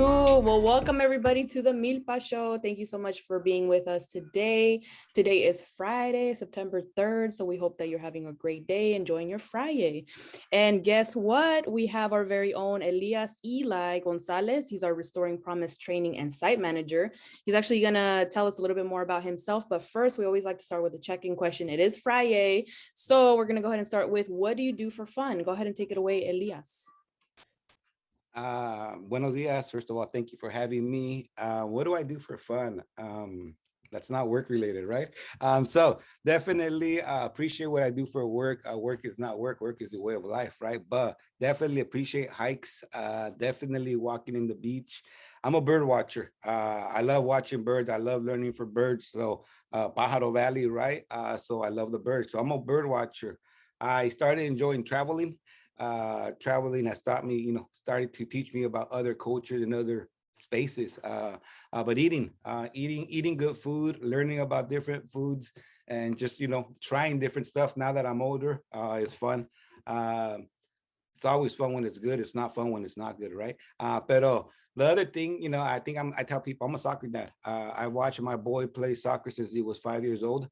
Cool. Well, welcome everybody to the MILPA show. Thank you so much for being with us today. Today is Friday, September 3rd. So we hope that you're having a great day, enjoying your Friday. And guess what? We have our very own Elias Gonzales. He's our Restoring Promise Training and Site Manager. He's actually going to tell us a little bit more about himself. But first, we always like to start with a check-in question. It is Friday. So we're going to go ahead and start with, what do you do for fun? Go ahead and take it away, Elias. Buenos dias. First of all, thank you for having me. What do I do for fun? That's not work related, right? So definitely appreciate what I do for work. Work is not work. Work is the way of life, right? But definitely appreciate hikes. Definitely walking in the beach. I'm a bird watcher. I love watching birds. I love learning for birds. So Pájaro Valley, right? So I love the birds. So I'm a bird watcher. I started enjoying traveling. Traveling has taught me, started to teach me about other cultures and other spaces. But eating good food, learning about different foods, and just trying different stuff. Now that I'm older, is fun. It's always fun when it's good. It's not fun when it's not good, right? Pero the other thing, I tell people I'm a soccer dad. I watched my boy play soccer since he was 5 years old.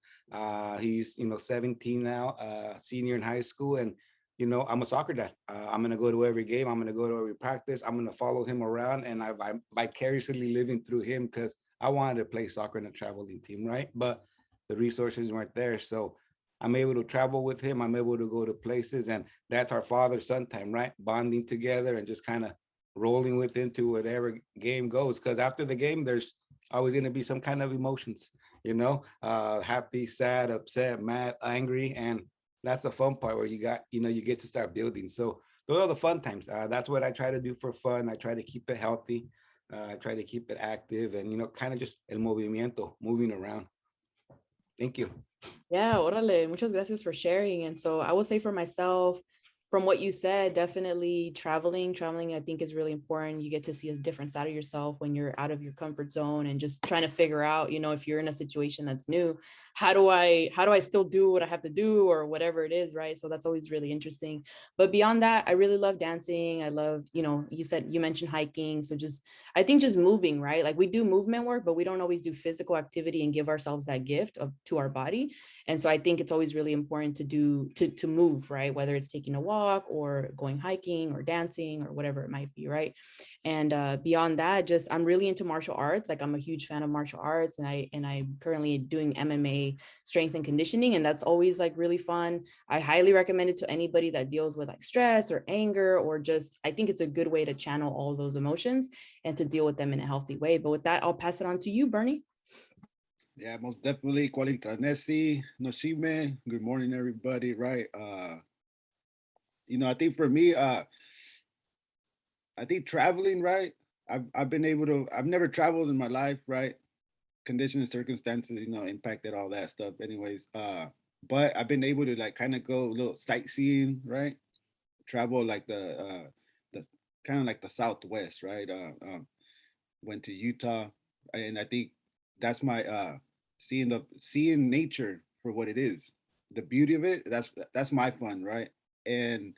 He's 17 now, senior in high school, and I'm a soccer dad. I'm going to go to every game. I'm going to go to every practice. I'm going to follow him around, and I'm vicariously living through him because I wanted to play soccer in a traveling team, right? But the resources weren't there. So I'm able to travel with him. I'm able to go to places, and that's our father-son time, right? Bonding together and just kind of rolling with him to whatever game goes. Because after the game, there's always going to be some kind of emotions, happy, sad, upset, mad, angry, and that's the fun part where you get to start building. So those are the fun times. That's what I try to do for fun. I try to keep it healthy. I try to keep it active and, kind of just el movimiento, moving around. Thank you. Yeah, órale. Muchas gracias for sharing. And so I will say for myself, from what you said, definitely traveling, I think is really important. You get to see a different side of yourself when you're out of your comfort zone and just trying to figure out, if you're in a situation that's new, how do I still do what I have to do or whatever it is, right? So that's always really interesting. But beyond that, I really love dancing. I love, you mentioned hiking. So I think just moving, right? Like we do movement work, but we don't always do physical activity and give ourselves that gift to our body. And so I think it's always really important to move, right? Whether it's taking a walk or going hiking or dancing or whatever it might be, right? And beyond that, I'm really into martial arts. Like I'm a huge fan of martial arts, and I'm currently doing MMA strength and conditioning, and that's always like really fun. I highly recommend it to anybody that deals with like stress or anger, or I think it's a good way to channel all those emotions and to deal with them in a healthy way. But with that, I'll pass it on to you, Bernie. Yeah, most definitely. Quali Tranesi, Noshime. Good morning, everybody. Right. I think for me, I think traveling, right? I've been able to. I've never traveled in my life, right? Conditions and circumstances, impacted all that stuff. Anyways, but I've been able to like kind of go a little sightseeing, right? Travel like the kind of like the Southwest, right? Went to Utah, and I think that's my seeing nature for what it is, the beauty of it. That's my fun, right? And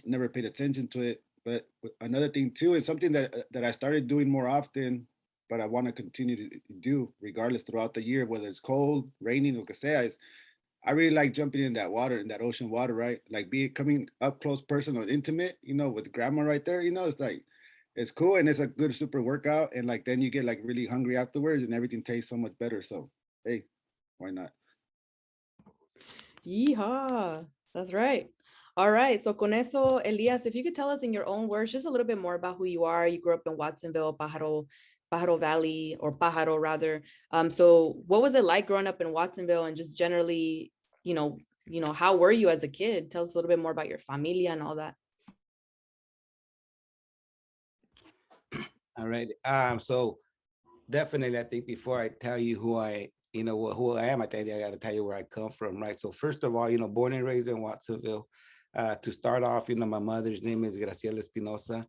never paid attention to it. But another thing too, it's something that I started doing more often, but I want to continue to do regardless throughout the year, whether it's cold, raining, or que sea. Is I really like jumping in that water, in that ocean water, right? Like coming up close, personal, intimate, with grandma right there. It's like it's cool and it's a good super workout. And like then you get like really hungry afterwards, and everything tastes so much better. So hey, why not? Yeehaw. That's right. All right. So con eso, Elias, if you could tell us in your own words just a little bit more about who you are. You grew up in Watsonville, Pájaro Valley, or Pájaro rather. So what was it like growing up in Watsonville, and just generally, how were you as a kid? Tell us a little bit more about your familia and all that. All right. So definitely, I think before I tell you who I am, I think I got to tell you where I come from, right? So first of all, born and raised in Watsonville. To start off, my mother's name is Graciela Espinosa.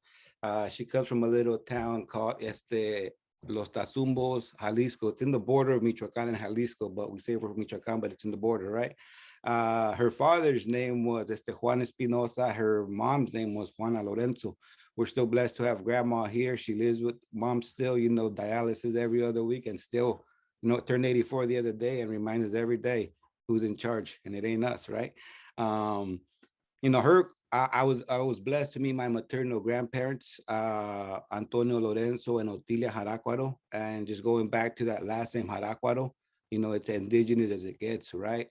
She comes from a little town called Los Tazumbos, Jalisco. It's in the border of Michoacán and Jalisco, but we say we're from Michoacán, but it's in the border, right? Her father's name was Juan Espinosa. Her mom's name was Juana Lorenzo. We're still blessed to have grandma here. She lives with mom still, dialysis every other week, and still, turned 84 the other day and reminds us every day who's in charge, and it ain't us, right? Um, her I was blessed to meet my maternal grandparents, Antonio Lorenzo and Otilia Jaracuaro. And just going back to that last name, Jaracuaro, it's indigenous as it gets, right?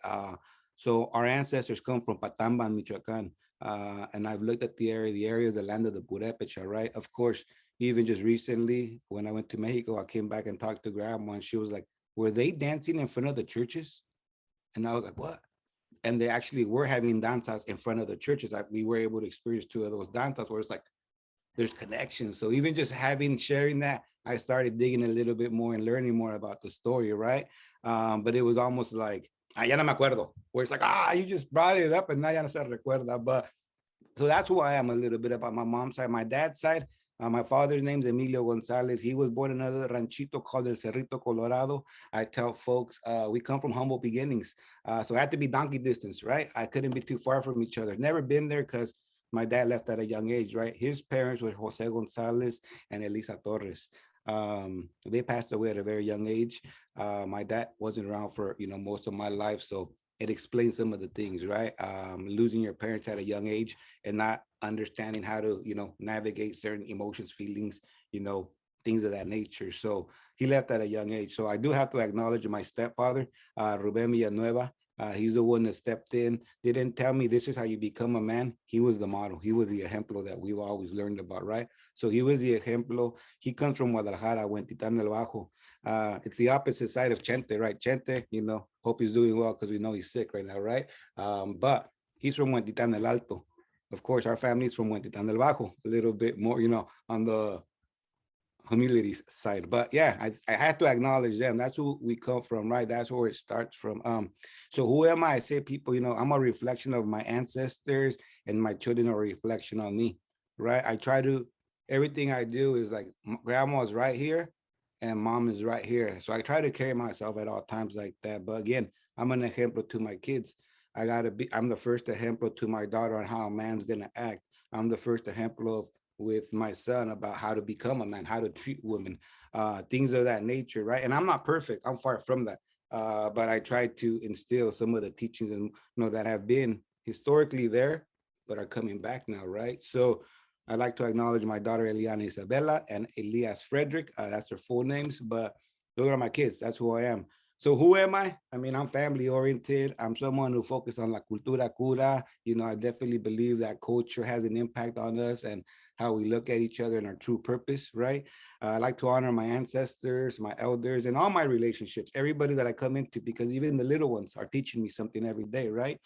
So our ancestors come from Patamban, Michoacan. And I've looked at the area of the land of the Purepecha, right? Of course, even just recently, when I went to Mexico, I came back and talked to grandma, and she was like, were they dancing in front of the churches? And I was like, what? And they actually were having danzas in front of the churches. Like, we were able to experience two of those danzas where it's like there's connections. So even just sharing that, I started digging a little bit more and learning more about the story, right? But it was almost like, ya no me acuerdo, where it's like, you just brought it up and now ya no se recuerda. But so that's who I am a little bit about my mom's side. My dad's side, my father's name's Emilio Gonzales. He was born in another ranchito called El Cerrito, Colorado. I tell folks, we come from humble beginnings. So I had to be donkey distance, right? I couldn't be too far from each other. Never been there because my dad left at a young age, right? His parents were Jose Gonzales and Elisa Torres. They passed away at a very young age. My dad wasn't around for, most of my life. So it explains some of the things, right? Losing your parents at a young age and not understanding how to, navigate certain emotions, feelings, things of that nature. So he left at a young age. So I do have to acknowledge my stepfather, Ruben Villanueva. He's the one that stepped in. They didn't tell me this is how you become a man. He was the model. He was the ejemplo that we've always learned about, right? So he was the ejemplo. He comes from Guadalajara, Huentitan del Bajo. It's the opposite side of Chente, right? Chente, hope he's doing well because we know he's sick right now, right? But he's from Huentitan del Alto. Of course, our family's from Huentitan del Bajo, a little bit more, on the humility side. But yeah, I had to acknowledge them. That's who we come from, right? That's where it starts from. So who am I? I say people, I'm a reflection of my ancestors, and my children are a reflection on me, right? I try to, everything I do is like, grandma's right here and mom is right here. So I try to carry myself at all times like that. But again, I'm an example to my kids. I'm the first example to my daughter on how a man's gonna act. I'm the first example of with my son about how to become a man, how to treat women, things of that nature, right? And I'm not perfect. I'm far from that. But I try to instill some of the teachings and that have been historically there, but are coming back now, right? So I'd like to acknowledge my daughter Eliana Isabella and Elias Frederick. That's their full names, but those are my kids. That's who I am. So who am I? I mean, I'm family oriented. I'm someone who focuses on la cultura cura. I definitely believe that culture has an impact on us and how we look at each other and our true purpose, right? I like to honor my ancestors, my elders, and all my relationships, everybody that I come into, because even the little ones are teaching me something every day, right?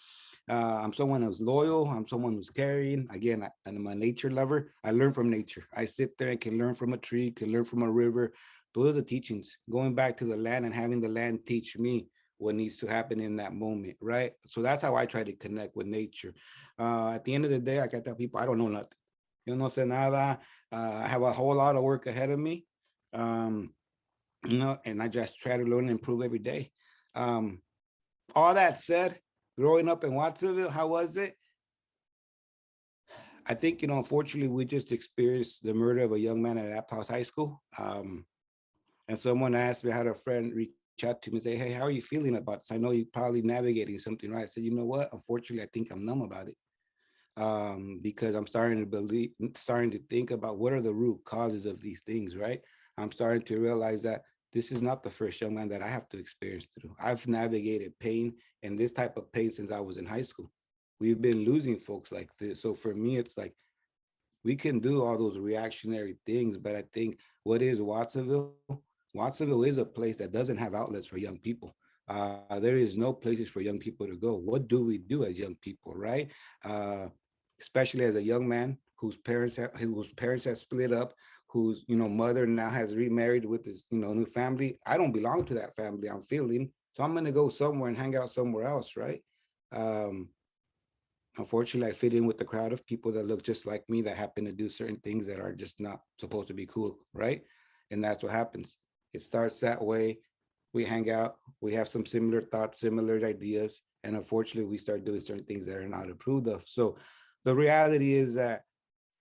I'm someone who's loyal. I'm someone who's caring. Again, I'm a nature lover. I learn from nature. I sit there and can learn from a tree, can learn from a river. Those are the teachings. Going back to the land and having the land teach me what needs to happen in that moment, right? So that's how I try to connect with nature. At the end of the day, like I tell people, I don't know nothing. Yo no sé nada. I have a whole lot of work ahead of me. Um, and I just try to learn and improve every day. All that said, growing up in Watsonville, how was it? I think, unfortunately, we just experienced the murder of a young man at Aptos High School. And someone asked me, I had a friend reach out to me and say, hey, how are you feeling about this? I know you're probably navigating something, right? I said, you know what? Unfortunately, I think I'm numb about it. Because I'm starting to think about what are the root causes of these things, right? I'm starting to realize that this is not the first young man that I have to experience through. I've navigated pain and this type of pain since I was in high school. We've been losing folks like this. So for me, it's like, we can do all those reactionary things, but I think what is Watsonville? Watsonville is a place that doesn't have outlets for young people. There is no places for young people to go. What do we do as young people, right? Especially as a young man whose parents have split up, whose mother now has remarried with this new family. I don't belong to that family. I'm feeling so I'm gonna go somewhere and hang out somewhere else, right? Unfortunately, I fit in with the crowd of people that look just like me that happen to do certain things that are just not supposed to be cool, right? And that's what happens. It starts that way. We hang out, we have some similar thoughts, similar ideas, And unfortunately, we start doing certain things that are not approved of. So the reality is that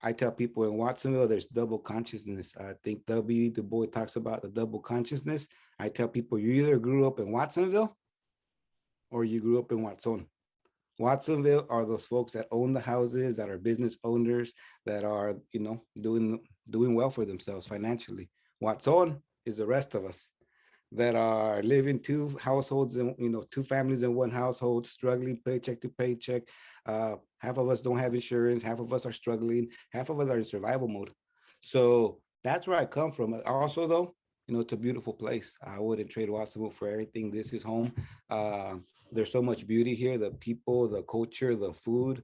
I tell people in Watsonville, there's double consciousness. I think W. Du Bois talks about the double consciousness. I tell people you either grew up in Watsonville or you grew up in Watson. Watsonville are those folks that own the houses, that are business owners, that are, doing well for themselves financially. Watson is the rest of us that are living two households and, two families in one household, struggling paycheck to paycheck. Half of us don't have insurance, half of us are struggling, half of us are in survival mode. So that's where I come from. Also, though, it's a beautiful place. I wouldn't trade Watsonville for everything. This is home. There's so much beauty here, the people, the culture, the food.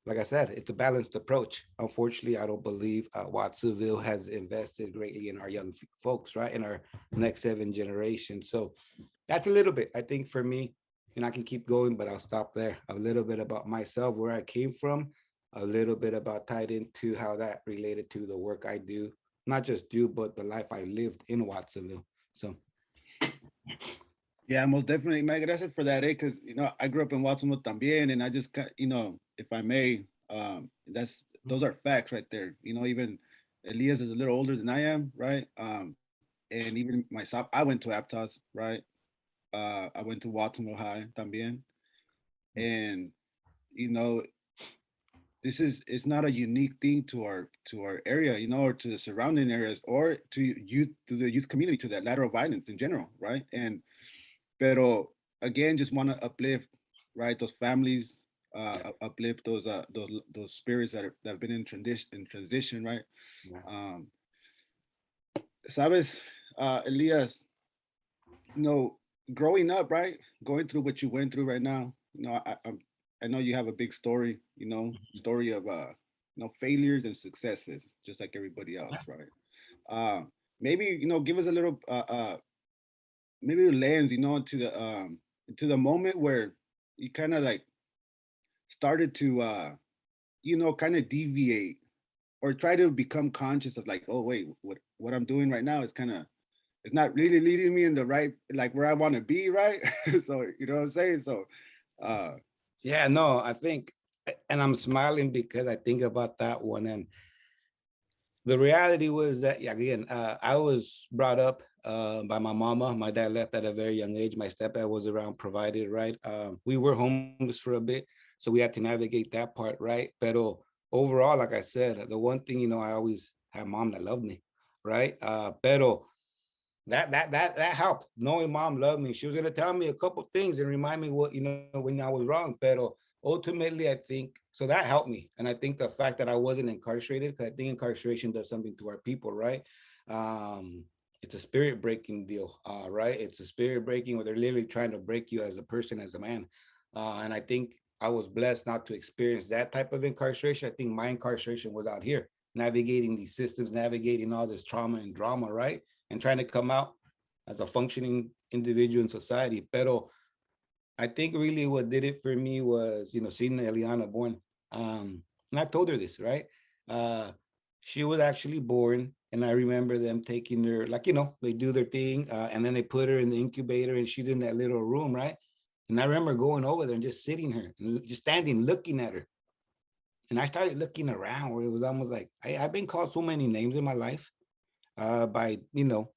Like I said, it's a balanced approach. Unfortunately, I don't believe Watsonville has invested greatly in our young folks, right? In our next 7 generations. So that's a little bit, I think, for me, and I can keep going, but I'll stop there. A little bit about myself, where I came from, a little bit about tied into how that related to the work I do, not just do, but the life I lived in Watsonville. So Yeah, most definitely, man. Gracias for that, because I grew up in Watsonville también, and I just, if I may, those are facts right there. Even Elias is a little older than I am, right? And even myself, I went to Aptos, right? I went to Watsonville High también, and you know, it's not a unique thing to our area, or to the surrounding areas, or to the youth community, to that lateral violence in general, right? And pero again, just want to uplift, right, those families, yeah, uplift those spirits that have been in transition, right? yeah. Um, Sabes, Elias, you know, growing up, right, going through what you went through right now, I know you have a big story, story of failures and successes, just like everybody else, right? Uh, Maybe give us a little maybe a lens, into the moment where you kind of like started to kind of deviate or try to become conscious of, like, oh wait, what I'm doing right now is kind of, it's not really leading me in the right, like, where I want to be, right? So you know what I'm saying? So uh Yeah, no, I think, and I'm smiling because I think about that one. And the reality was that, yeah, again, I was brought up by my mama. My dad left at a very young age. My stepdad was around, provided, right? We were homeless for a bit, so we had to navigate that part, right? But overall, like I said, the one thing, I always had mom that loved me, right? Pero that helped. Knowing mom loved me, she was gonna tell me a couple things and remind me what, when I was wrong. Pero ultimately, I think so that helped me, and I think the fact that I wasn't incarcerated, because I think incarceration does something to our people, right? Um, it's a spirit breaking deal, right? It's a spirit breaking where they're literally trying to break you as a person, as a man, and I think I was blessed not to experience that type of incarceration. I think my incarceration was out here, navigating these systems, navigating all this trauma and drama, right? And trying to come out as a functioning individual in society. Pero I think really what did it for me was, seeing Eliana born. And I've told her this, right? Uh, she was actually born, and I remember them taking her, like, they do their thing, and then they put her in the incubator, and she's in that little room, right? And I remember going over there and just sitting her, and just standing, looking at her. And I started looking around where it was almost like I've been called so many names in my life, by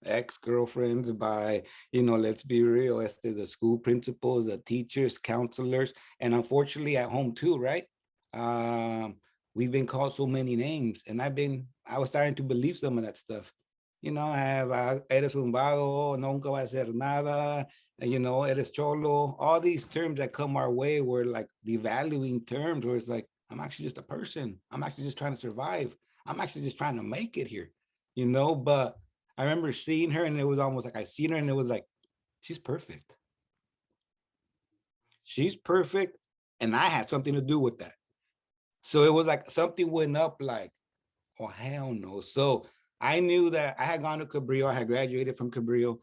ex-girlfriends, by let's be real, the school principals, the teachers, counselors, and unfortunately at home too, right? um we've been called so many names, and I was starting to believe some of that stuff. I have, eres un vago, nunca va a hacer nada, eres cholo, all these terms that come our way were like devaluing terms, where it's like, I'm actually just a person, I'm actually just trying to survive, I'm actually just trying to make it here. But I remember seeing her, and it was almost like I seen her and it was like, she's perfect. She's perfect. And I had something to do with that. So it was like something went up like, oh, hell no. So I knew that I had gone to Cabrillo. I had graduated from Cabrillo.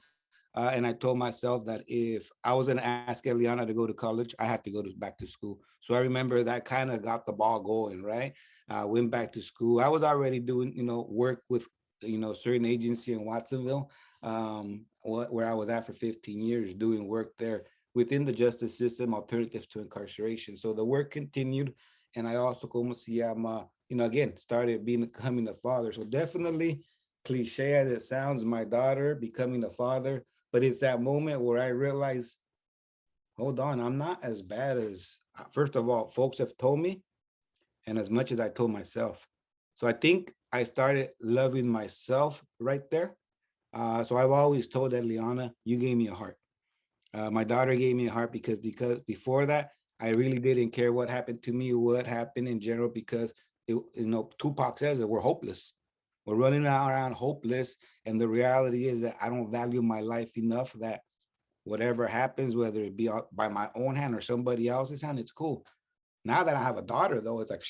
And I told myself that if I was going to ask Eliana to go to college, I had to go back to school. So I remember that kind of got the ball going, right? I went back to school. I was already doing, work with, certain agency in Watsonville, where I was at for 15 years doing work there. within the justice system, alternatives to incarceration. So the work continued, and I also, como se llama, again, started becoming a father. So definitely, cliche as it sounds, my daughter becoming a father, but it's that moment where I realize, hold on, I'm not as bad as, first of all, folks have told me, and as much as I told myself. So I think I started loving myself right there. So I've always told Eliana, you gave me a heart. My daughter gave me a heart because before that, I really didn't care what happened to me, what happened in general, because Tupac says that we're hopeless. We're running around hopeless. And the reality is that I don't value my life enough that whatever happens, whether it be by my own hand or somebody else's hand, it's cool. Now that I have a daughter, though, it's like,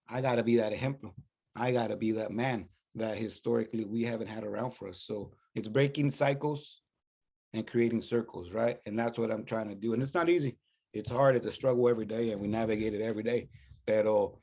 I got to be that ejemplo. I got to be that man that historically we haven't had around for us. So it's breaking cycles and creating circles, right? And that's what I'm trying to do. And it's not easy. It's hard. It's a struggle every day, and we navigate it every day. Pero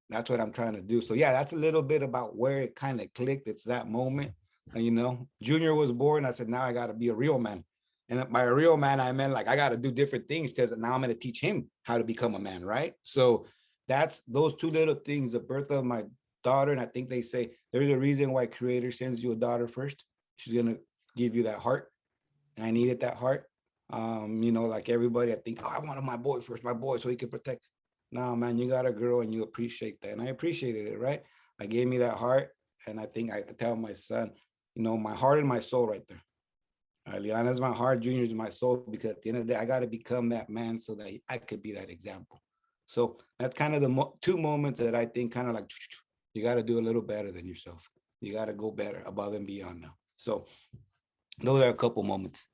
that's what I'm trying to do. So yeah, that's a little bit about where it kind of clicked. It's that moment. And, Junior was born. I said, now I got to be a real man. And by a real man, I meant like I got to do different things because now I'm going to teach him how to become a man, right? So that's those two little things, the birth of my daughter. And I think they say there's a reason why Creator sends you a daughter first. She's going to give you that heart. And I needed that heart. Like everybody, I think, I wanted my boy first, my boy, so he could protect. No, man, you got a girl and you appreciate that. And I appreciated it, right? I gave me that heart. And I think I tell my son, my heart and my soul right there. Liana's my heart, Junior is my soul, because at the end of the day, I got to become that man so that I could be that example. So that's kind of the two moments that I think kind of like, you got to do a little better than yourself. You got to go better, above and beyond now. So those are a couple moments.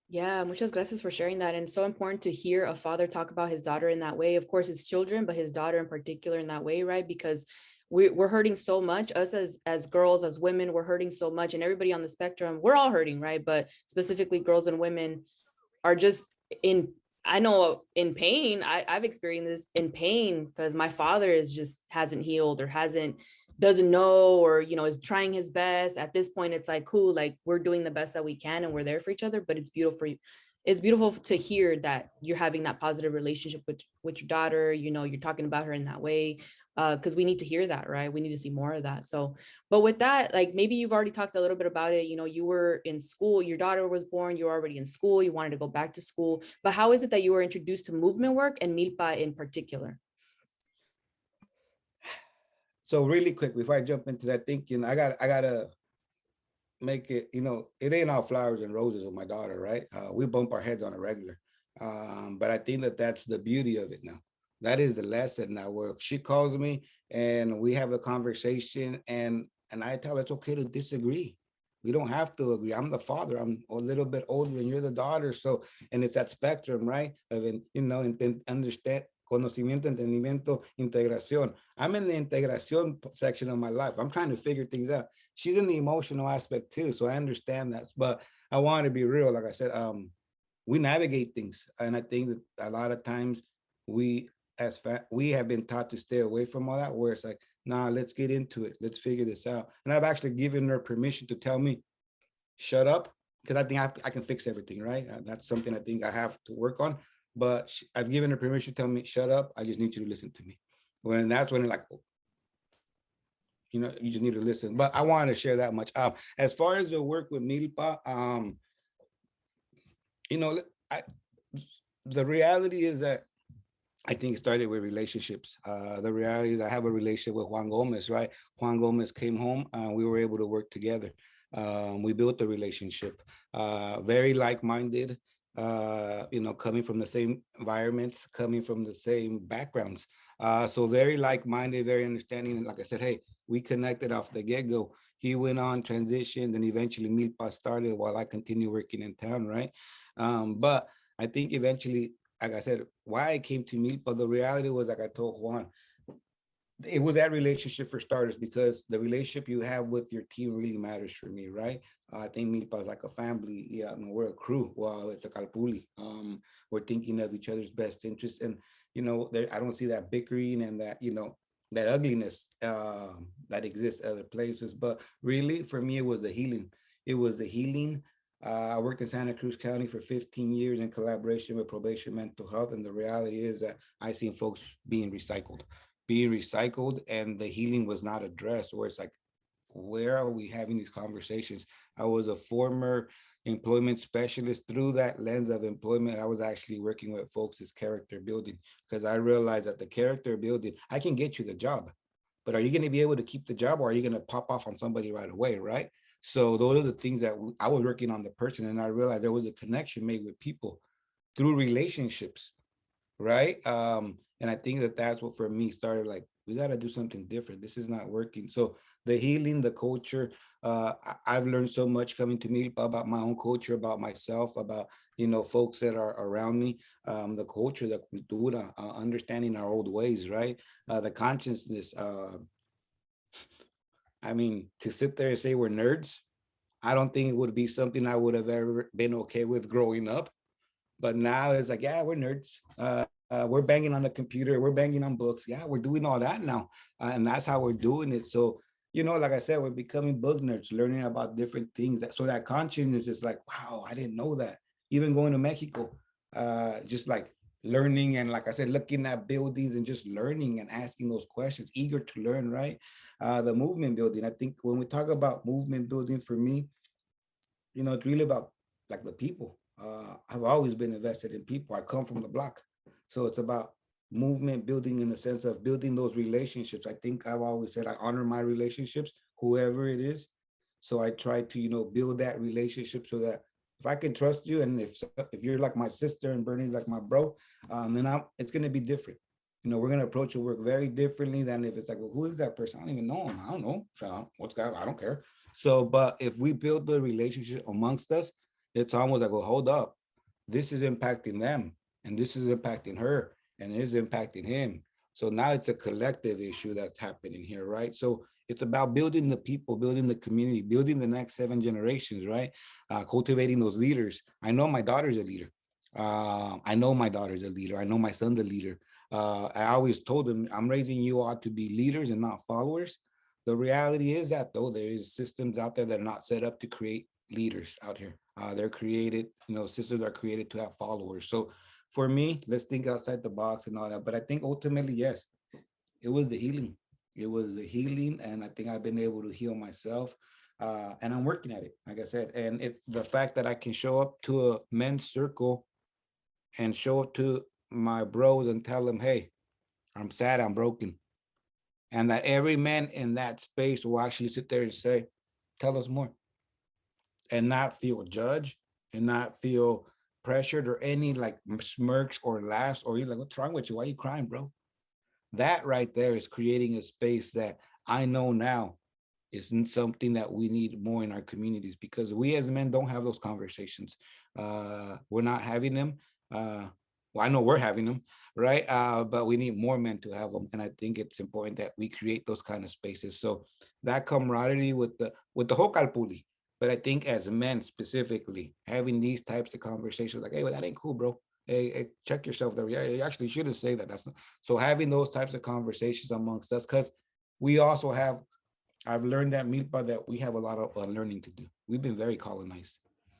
Yeah, muchas gracias for sharing that. And it's so important to hear a father talk about his daughter in that way. Of course, his children, but his daughter in particular in that way, right? Because we're hurting so much. Us as girls, as women, we're hurting so much. And everybody on the spectrum, we're all hurting, right? But specifically girls and women are just I know in pain. I've experienced this in pain because my father hasn't healed or doesn't know, or is trying his best. At this point, it's like, cool, like we're doing the best that we can and we're there for each other. But it's beautiful to hear that you're having that positive relationship with your daughter. You're talking about her in that way, because we need to hear that, right? We need to see more of that. So, but with that, like maybe you've already talked a little bit about it. You were in school, your daughter was born, you were already in school, you wanted to go back to school. But how is it that you were introduced to movement work and MILPA in particular? So really quick, before I jump into that, thinking I gotta make it, it ain't all flowers and roses with my daughter, right? We bump our heads on a regular. But I think that's the beauty of it now. That is the lesson now, where she calls me and we have a conversation, and I tell her it's okay to disagree. We don't have to agree. I'm the father. I'm a little bit older and you're the daughter. So, and it's that spectrum, right? Of, understand, conocimiento, entendimiento, integración. I'm in the integración section of my life. I'm trying to figure things out. She's in the emotional aspect too, so I understand that. But I want to be real. Like I said, we navigate things, and I think that a lot of times we have been taught to stay away from all that. Where it's like, nah, let's get into it. Let's figure this out. And I've actually given her permission to tell me, shut up, because I think I can fix everything, right? That's something I think I have to work on. But I've given her permission to tell me, shut up. I just need you to listen to me. When that's when like, you just need to listen. But I wanted to share that much. As far as the work with MILPA, the reality is that I think it started with relationships. The reality is I have a relationship with Juan Gomez, right? Juan Gomez came home and we were able to work together. We built a relationship, very like-minded, coming from the same environments, coming from the same backgrounds. So very like-minded, very understanding. And like I said, hey, we connected off the get-go. He went on, transitioned, and eventually MILPA started while I continued working in town, right? But I think eventually, like I said, why I came to MILPA, the reality was, like I told Juan, it was that relationship for starters, because the relationship you have with your team really matters for me, right? I think MILPA is like a family. Yeah, I mean, we're a crew. Well, it's a calpuli. We're thinking of each other's best interests, and I don't see that bickering and that that ugliness that exists other places. But really, for me, it was the healing. It was the healing I worked in Santa Cruz County for 15 years in collaboration with probation mental health. And the reality is that I seen folks being recycled, and the healing was not addressed. Or it's like, where are we having these conversations? I was a former employment specialist. Through that lens of employment, I was actually working with folks as character building, because I realized that the character building, I can get you the job, but are you going to be able to keep the job, or are you going to pop off on somebody right away, right? So those are the things that I was working on the person, and I realized there was a connection made with people through relationships, right? And I think that that's what for me started, like, we got to do something different. This is not working. So the healing, the culture, I've learned so much coming to me about my own culture, about myself, about, folks that are around me, the culture, the cultura, understanding our old ways, right? The consciousness. I mean, to sit there and say we're nerds, I don't think it would be something I would have ever been okay with growing up. But now it's like, yeah, we're nerds. We're banging on the computer. We're banging on books. Yeah, we're doing all that now. And that's how we're doing it. So, like I said, we're becoming book nerds, learning about different things. So that consciousness is like, wow, I didn't know that. Even going to Mexico, just like learning, and like I said, looking at buildings and just learning and asking those questions, eager to learn, right? The movement building. I think when we talk about movement building, for me, it's really about like the people. I've always been invested in people. I come from the block. So it's about movement building, in the sense of building those relationships. I think I've always said I honor my relationships, whoever it is. So I try to, build that relationship, so that if I can trust you, and if you're like my sister and Bernie's like my bro, then it's going to be different. We're going to approach the work very differently than if it's like, well, who is that person? I don't even know him. I don't know. So what's that? I don't care. So, but if we build the relationship amongst us, it's almost like, well, hold up, this is impacting them, and this is impacting her, and it is impacting him. So now it's a collective issue that's happening here, right? So it's about building the people, building the community, building the next 7 generations, right? Cultivating those leaders. I know my daughter's a leader. I know my daughter's a leader. I know my son's a leader. I always told them, I'm raising you all to be leaders and not followers. The reality is that, though, there is systems out there that are not set up to create leaders out here. They're created, systems are created to have followers. So for me, let's think outside the box and all that. But I think ultimately, yes, it was the healing. It was the healing. And I think I've been able to heal myself. And I'm working at it, like I said. And the fact that I can show up to a men's circle and show up to my bros and tell them, hey, I'm sad, I'm broken. And that every man in that space will actually sit there and say, tell us more, and not feel judged, and not feel pressured, or any like smirks or laughs, or you're like, what's wrong with you? Why are you crying, bro? That right there is creating a space that I know now isn't something that we need more in our communities, because we as men don't have those conversations. We're not having them. Well, I know we're having them, right? But we need more men to have them, and I think it's important that we create those kind of spaces. So that camaraderie with the whole Kalpuli, but I think as men specifically, having these types of conversations, like, hey, well, that ain't cool, bro. Hey, check yourself there. Yeah, you actually shouldn't say that. That's not. So having those types of conversations amongst us, because we also have, I've learned that Milpa, that we have a lot of unlearning to do. We've been very colonized.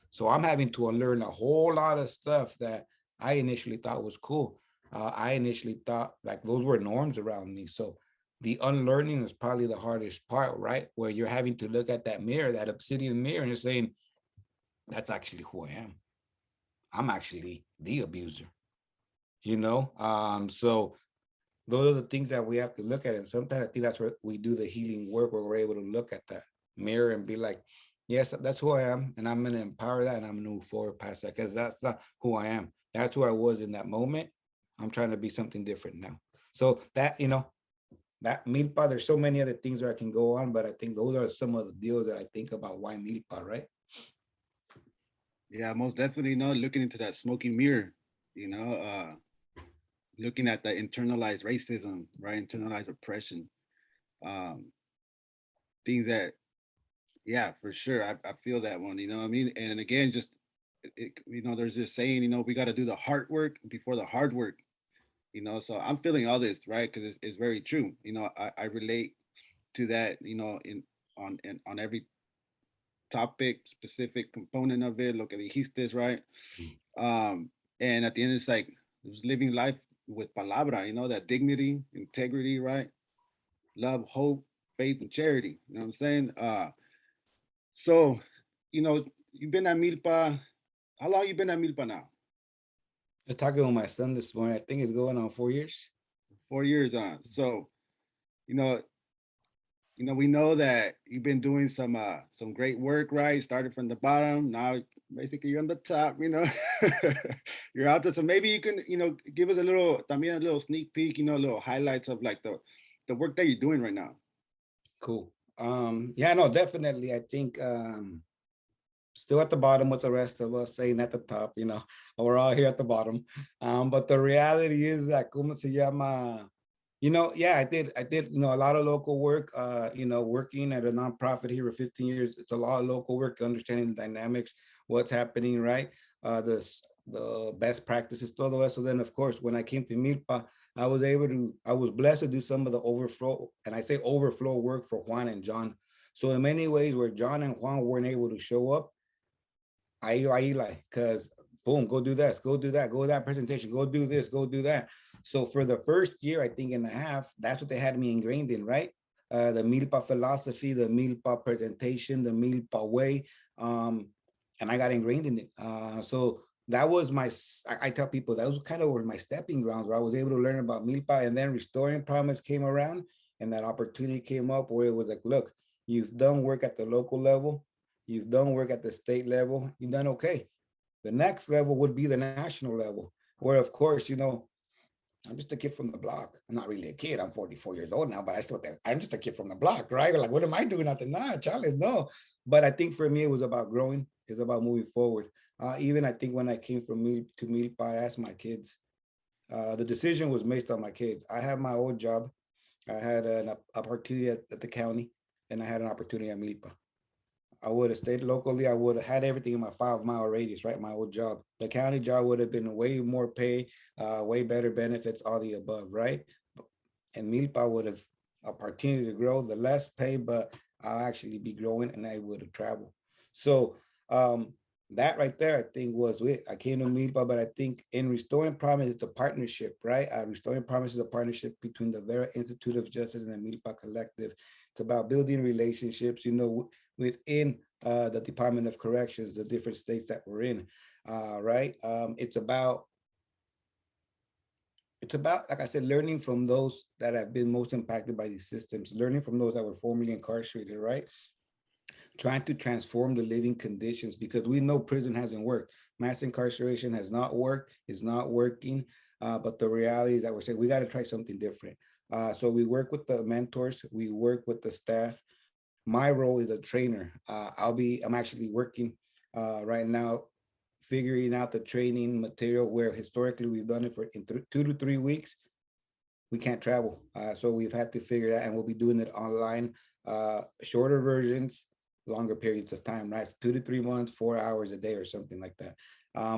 So I'm having to unlearn a whole lot of stuff that I initially thought was cool. I initially thought like those were norms around me. So the unlearning is probably the hardest part, right? Where you're having to look at that mirror, that obsidian mirror, and you're saying, that's actually who I am. I'm actually the abuser, So those are the things that we have to look at. And sometimes I think that's where we do the healing work, where we're able to look at that mirror and be like, yes, that's who I am. And I'm going to empower that, and I'm going to move forward past that, because that's not who I am. That's who I was in that moment. I'm trying to be something different now. So that, that Milpa, there's so many other things where I can go on, but I think those are some of the deals that I think about why Milpa, right? Yeah, most definitely. Looking into that smoking mirror, looking at the internalized racism, right? Internalized oppression, um, things that, yeah, for sure. I feel that one, you know what I mean? And again, just, there's this saying, we got to do the hard work before the hard work, So I'm feeling all this, right? Because it's very true. I relate to that, on every topic, specific component of it, lo que dijiste, right? And at the end, it's like living life with palabra, that dignity, integrity, right? Love, hope, faith, and charity. You know what I'm saying? So, you've been at Milpa. How long you been at Milpa now? I was talking with my son this morning. I think it's going on 4 years. 4 years on. So, you know, we know that you've been doing some great work, right? Started from the bottom. Now basically you're on the top, you're out there. So maybe you can, give us también a little sneak peek, little highlights of like the work that you're doing right now. Cool. Yeah, no, definitely. I think still at the bottom with the rest of us, saying at the top, we're all here at the bottom. But the reality is that, como se llama, yeah, I did, a lot of local work, working at a nonprofit here for 15 years. It's a lot of local work, understanding the dynamics, what's happening, right? The best practices, todo eso. Then, of course, when I came to Milpa, I was blessed to do some of the overflow, and I say overflow work for Juan and John. So in many ways where John and Juan weren't able to show up, I like, because boom, go do this, go do that, go to that presentation, go do this, go do that. So for the first year, I think and a half, that's what they had me ingrained in, right? The MILPA philosophy, the MILPA presentation, the MILPA way. And I got ingrained in it. So that was I tell people that was kind of where my stepping grounds, where I was able to learn about MILPA, and then Restoring Promise came around, and that opportunity came up where it was like, look, you've done work at the local level, you've done work at the state level, you've done okay. The next level would be the national level, where of course, I'm just a kid from the block. I'm not really a kid. I'm 44 years old now, but I'm just a kid from the block, right? Like, what am I doing out there? Nah, Charles, no. But I think for me, it was about growing. It's about moving forward. Even I think when I came from to Milpa, I asked my kids. The decision was based on my kids. I had my old job. I had an opportunity at the county, and I had an opportunity at Milpa. I would have stayed locally. I would have had everything in my 5-mile radius, right? My old job. The county job would have been way more pay, way better benefits, all the above, right? And Milpa would have opportunity to grow, the less pay, but I'll actually be growing and I would have traveled. So that right there, I think was it. I came to Milpa, but I think in Restoring Promise, it's a partnership, right? Restoring Promise is a partnership between the Vera Institute of Justice and the Milpa Collective. It's about building relationships, within the Department of Corrections, the different states that we're in, right? It's about, like I said, learning from those that have been most impacted by these systems, learning from those that were formerly incarcerated, right? Trying to transform the living conditions, because we know prison hasn't worked. Mass incarceration has not worked, is not working. But the reality is that we're saying we got to try something different. So we work with the mentors, we work with the staff. My role is a trainer. I'm actually working right now, figuring out the training material, where historically we've done it for in 2 to 3 weeks. We can't travel. So we've had to figure it out, and we'll be doing it online, shorter versions, longer periods of time, right? 2 to 3 months, 4 hours a day or something like that.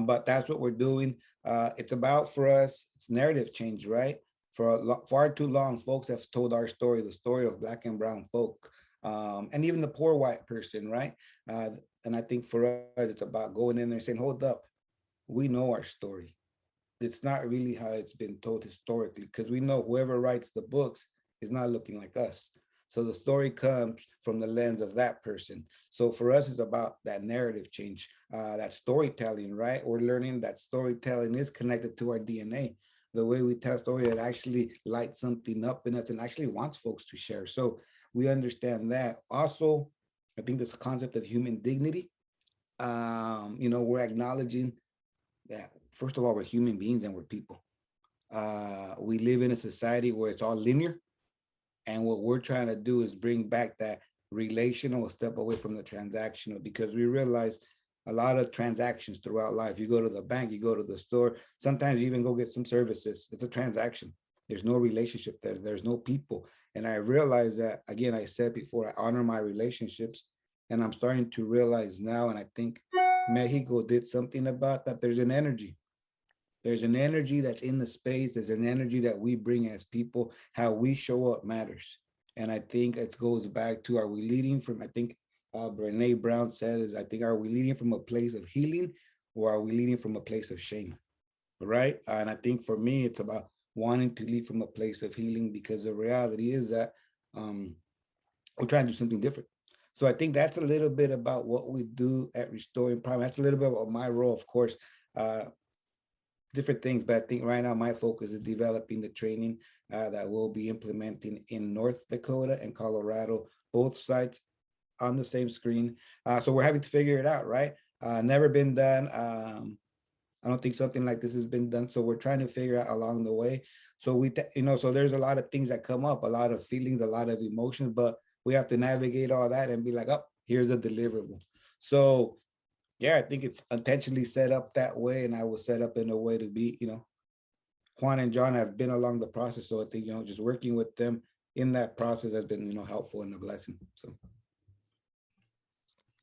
But that's what we're doing. It's about, for us, it's narrative change, right? For far too long, folks have told our story, the story of Black and brown folk, and even the poor white person, right? And I think for us, it's about going in there and saying, hold up, we know our story. It's not really how it's been told historically, because we know whoever writes the books is not looking like us. So the story comes from the lens of that person. So for us, it's about that narrative change, that storytelling, right? We're learning that storytelling is connected to our DNA. The way we tell a story, that actually lights something up in us and actually wants folks to share. So we understand that. Also, I think this concept of human dignity, we're acknowledging that, first of all, we're human beings and we're people. We live in a society where it's all linear. And what we're trying to do is bring back that relational, step away from the transactional, because we realize a lot of transactions throughout life. You go to the bank, you go to the store, sometimes you even go get some services. It's a transaction. There's no relationship there. There's no people. And I realize that, again, I said before, I honor my relationships. And I'm starting to realize now, and I think Mexico did something about that. There's an energy. There's an energy that's in the space. There's an energy that we bring as people. How we show up matters. And I think it goes back to, are we leading from, I think Brene Brown says, I think, are we leading from a place of healing or are we leading from a place of shame? Right. And I think for me, it's about wanting to lead from a place of healing because the reality is that we're trying to do something different. So I think that's a little bit about what we do at Restoring Prime. That's a little bit about my role, of course, different things. But I think right now my focus is developing the training that we'll be implementing in North Dakota and Colorado, both sites on the same screen. So we're having to figure it out, right? Never been done. I don't think something like this has been done. So we're trying to figure out along the way. So so there's a lot of things that come up, a lot of feelings, a lot of emotions, but we have to navigate all that and be like, oh, here's a deliverable. So yeah, I think it's intentionally set up that way. And I was set up in a way to be, Juan and John have been along the process. So I think, just working with them in that process has been, helpful and a blessing. So.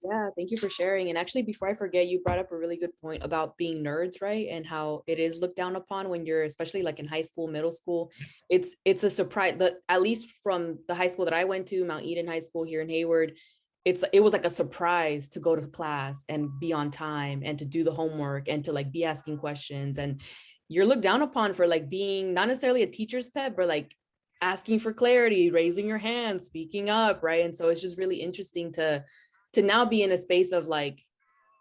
Yeah, thank you for sharing. And actually, before I forget, you brought up a really good point about being nerds, right? And how it is looked down upon when you're, especially like in high school, middle school. It's a surprise, but at least from the high school that I went to, Mount Eden High School here in Hayward, it was like a surprise to go to class and be on time and to do the homework and to like be asking questions. And you're looked down upon for like being not necessarily a teacher's pet, but like asking for clarity, raising your hand, speaking up, right? And so it's just really interesting to now be in a space of like,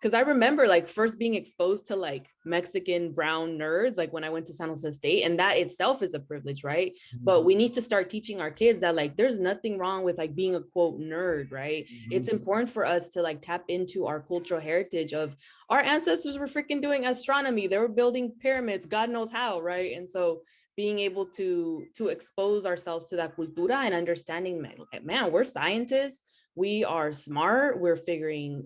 because I remember like first being exposed to like Mexican brown nerds, like when I went to San Jose State, and that itself is a privilege, right? Mm-hmm. But we need to start teaching our kids that like, there's nothing wrong with like being a quote nerd, right? Mm-hmm. It's important for us to like tap into our cultural heritage of our ancestors were freaking doing astronomy. They were building pyramids, God knows how, right? And so being able to expose ourselves to that cultura and understanding, man, we're scientists. We are smart. We're figuring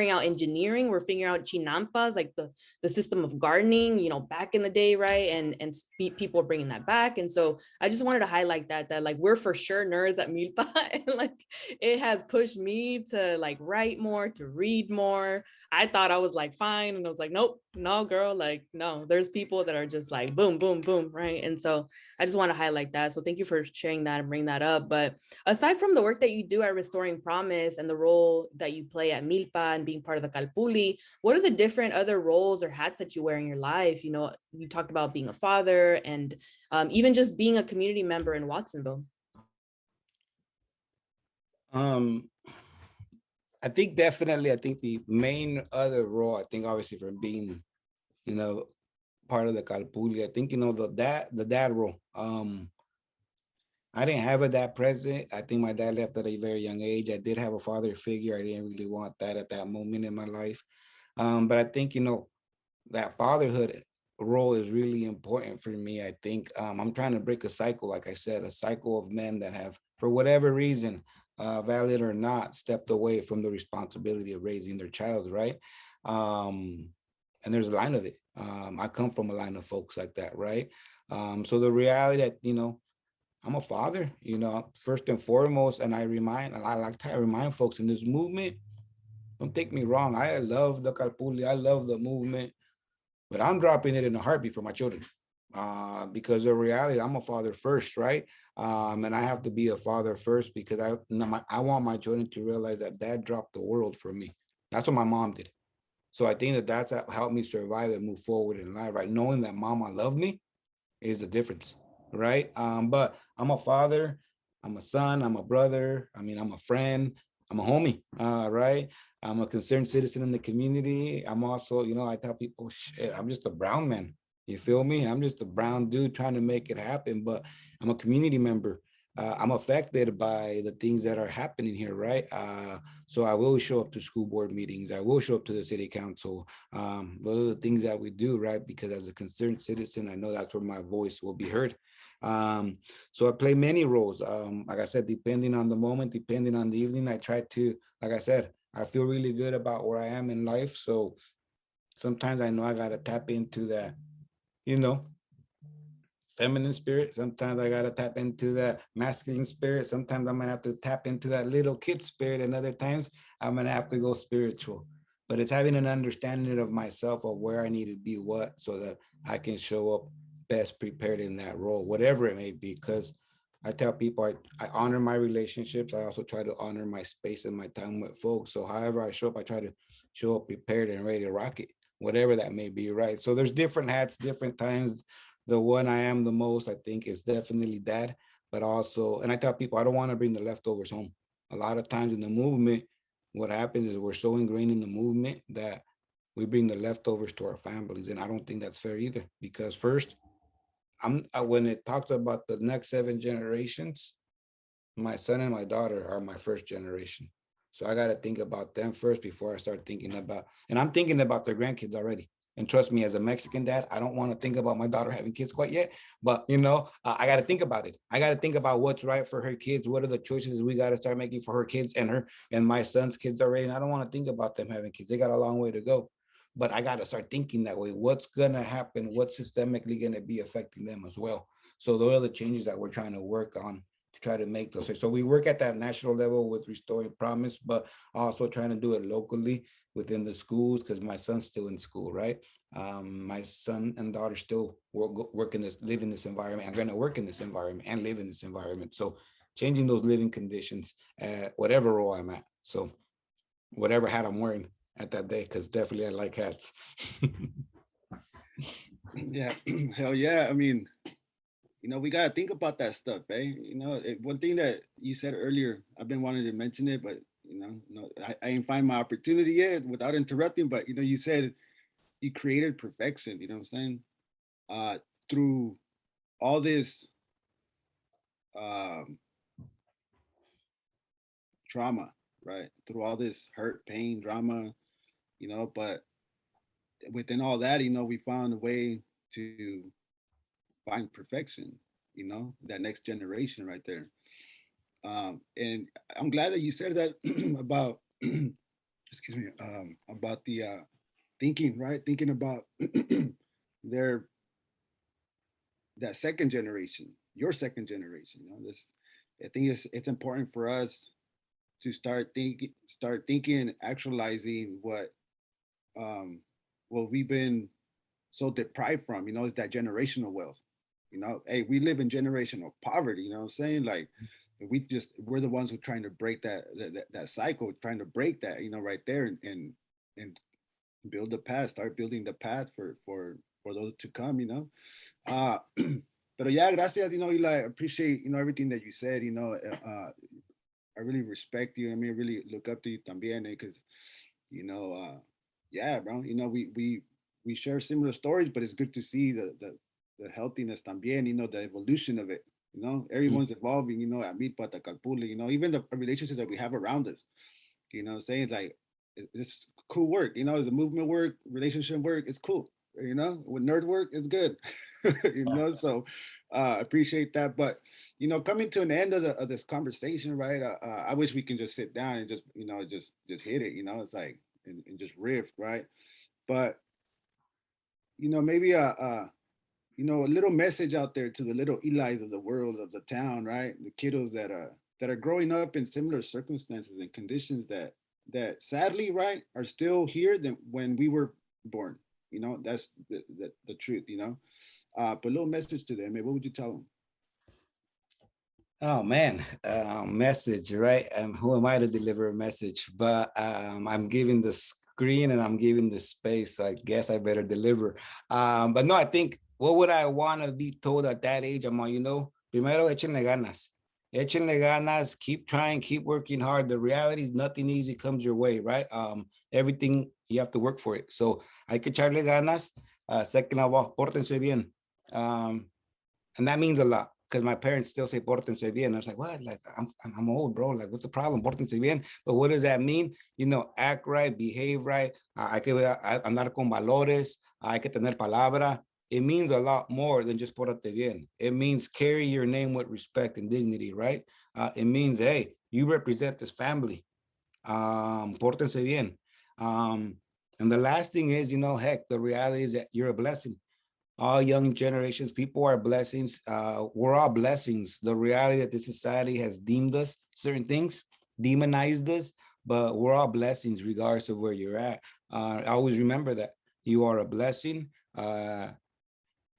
out engineering. We're figuring out chinampas, like the system of gardening, back in the day, right? And people are bringing that back. And so I just wanted to highlight that like we're for sure nerds at MILPA, and like it has pushed me to like write more, to read more. I thought I was like fine, and I was like, nope, no, girl, like no. There's people that are just like boom, boom, boom, right? And so I just want to highlight that. So thank you for sharing that and bring that up. But aside from the work that you do at Restoring Promise and the role that you play at MILPA and being part of the Calpuli, what are the different other roles or hats that you wear in your life? You talked about being a father and even just being a community member in Watsonville. I think definitely, I think the main other role, I think obviously from being, part of the Calpuli, I think, the dad role. I didn't have a dad present. I think my dad left at a very young age. I did have a father figure. I didn't really want that at that moment in my life. But I think, that fatherhood role is really important for me. I think I'm trying to break a cycle, like I said, a cycle of men that have, for whatever reason, valid or not, stepped away from the responsibility of raising their child, right? And there's a line of it. I come from a line of folks like that, right? So the reality that, I'm a father, first and foremost, and I like to remind folks in this movement, don't take me wrong, I love the Calpuli, I love the movement, but I'm dropping it in a heartbeat for my children. Because the reality, I'm a father first, right? And I have to be a father first because I want my children to realize that dad dropped the world for me. That's what my mom did. So I think that's helped me survive and move forward in life, right? Knowing that mama loved me is the difference, right? But I'm a father, I'm a son, I'm a brother, I'm a friend, I'm a homie, right? I'm a concerned citizen in the community. I'm also, I tell people, shit, I'm just a brown man. You feel me? I'm just a brown dude trying to make it happen, but I'm a community member. I'm affected by the things that are happening here, right? So I will show up to school board meetings. I will show up to the city council. Those are the things that we do, right? Because as a concerned citizen, I know that's where my voice will be heard. So I play many roles. Like I said, depending on the moment, depending on the evening, I try to, like I said, I feel really good about where I am in life. So sometimes I know I got to tap into that, feminine spirit. Sometimes I got to tap into that masculine spirit. Sometimes I'm going to have to tap into that little kid spirit. And other times I'm going to have to go spiritual. But it's having an understanding of myself, of where I need to be what, so that I can show up best prepared in that role, whatever it may be. Because I tell people I honor my relationships. I also try to honor my space and my time with folks. So however I show up, I try to show up prepared and ready to rock it, whatever that may be, right? So there's different hats, different times. The one I am the most, I think, is definitely that. But also, and I tell people I don't want to bring the leftovers home. A lot of times in the movement, what happens is we're so ingrained in the movement that we bring the leftovers to our families. And I don't think that's fair either. Because first, when it talks about the next 7 generations, my son and my daughter are my first generation. So I got to think about them first before I start thinking about, and I'm thinking about their grandkids already. And trust me, as a Mexican dad, I don't want to think about my daughter having kids quite yet, but I got to think about it. I got to think about what's right for her kids. What are the choices we got to start making for her kids and her and my son's kids already? And I don't want to think about them having kids. They got a long way to go, but I got to start thinking that way. What's going to happen? What's systemically going to be affecting them as well? So those are the changes that we're trying to work on to try to make those. So we work at that national level with Restoring Promise, but also trying to do it locally within the schools, because my son's still in school, right? My son and daughter still work in this, live in this environment. I'm going to work in this environment and live in this environment. So changing those living conditions, whatever role I'm at. So whatever hat I'm wearing at that day, because definitely I like hats. Yeah, hell yeah. I mean, we got to think about that stuff, eh? One thing that you said earlier, I've been wanting to mention it, but, no, I ain't find my opportunity yet without interrupting. But, you said you created perfection, you know what I'm saying? Through all this um, trauma, right? Through all this hurt, pain, drama, but within all that, we found a way to find perfection, that next generation right there. And I'm glad that you said that about, excuse me, about the thinking, right? Thinking about their that second generation, your second generation. This, I think it's important for us to start thinking, and actualizing what we've been so deprived from. Is that generational wealth. Hey, we live in generational poverty. You know what I'm saying? Like, we're the ones who are trying to break that cycle, trying to break that, right there, and build the path, start building the path for those to come. Pero yeah, gracias. Eli, I appreciate everything that you said. I really respect you. I mean, I really look up to you también, because yeah, bro. We share similar stories, but it's good to see the healthiness también. The evolution of it. Everyone's evolving. At MILPA, Calpule. Even the relationships that we have around us. Saying like it's cool work. It's a movement work, relationship work. It's cool. With nerd work, it's good. So appreciate that. But coming to an end of this conversation, right? I wish we can just sit down and just just hit it. It's like and just riff, right? But maybe a little message out there to the little Eli's of the world, of the town, right? The kiddos that are growing up in similar circumstances and conditions that sadly, right, are still here than when we were born. That's the truth. But a little message to them. What would you tell them? Oh man, message, right? Who am I to deliver a message? But I'm giving the screen and I'm giving the space. So I guess I better deliver. But no, I think what would I want to be told at that age? I'm on, primero échenle ganas. Échenle ganas, keep trying, keep working hard. The reality is nothing easy comes your way, right? Everything you have to work for it. So hay que echarle ganas. Second of all, pórtense bien. And that means a lot, because my parents still say pórtense bien. I was like, what? Like, I'm old, bro. Like, what's the problem? Pórtense bien. But what does that mean? Act right, behave right. Hay que andar con valores. Hay que tener palabra. It means a lot more than just pórtate bien. It means carry your name with respect and dignity, right? It means, hey, you represent this family. Pórtense bien. And the last thing is, heck, the reality is that you're a blessing. All young generations, people are blessings. We're all blessings. The reality that this society has deemed us certain things, demonized us, but we're all blessings regardless of where you're at. I always remember that you are a blessing.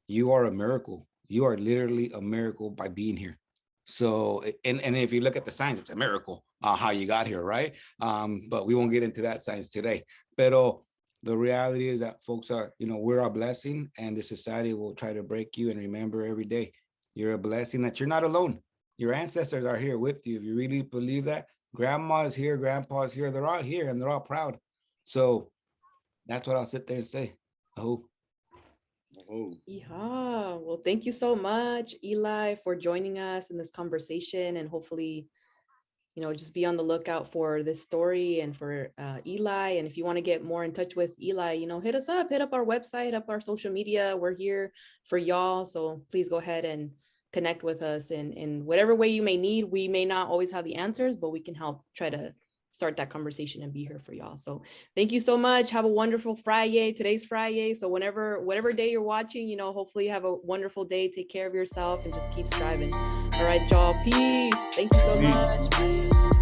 You are a miracle. You are literally a miracle by being here. So, and if you look at the science, it's a miracle how you got here, right? But we won't get into that science today. Pero the reality is that folks are, we're a blessing, and the society will try to break you. And remember every day, you're a blessing, that you're not alone. Your ancestors are here with you. If you really believe that, grandma is here, grandpa is here, they're all here, and they're all proud. So that's what I'll sit there and say. Oh. Yeah. Well, thank you so much, Eli, for joining us in this conversation, and hopefully, just be on the lookout for this story and for Eli. And if you want to get more in touch with Eli, hit us up, hit up our website, hit up our social media. We're here for y'all. So please go ahead and connect with us in whatever way you may need. We may not always have the answers, but we can help try to start that conversation and be here for y'all. So thank you so much. Have a wonderful Friday. Today's Friday. So whatever day you're watching, hopefully you have a wonderful day. Take care of yourself and just keep striving. All right, y'all. Peace. Thank you so much. Bye.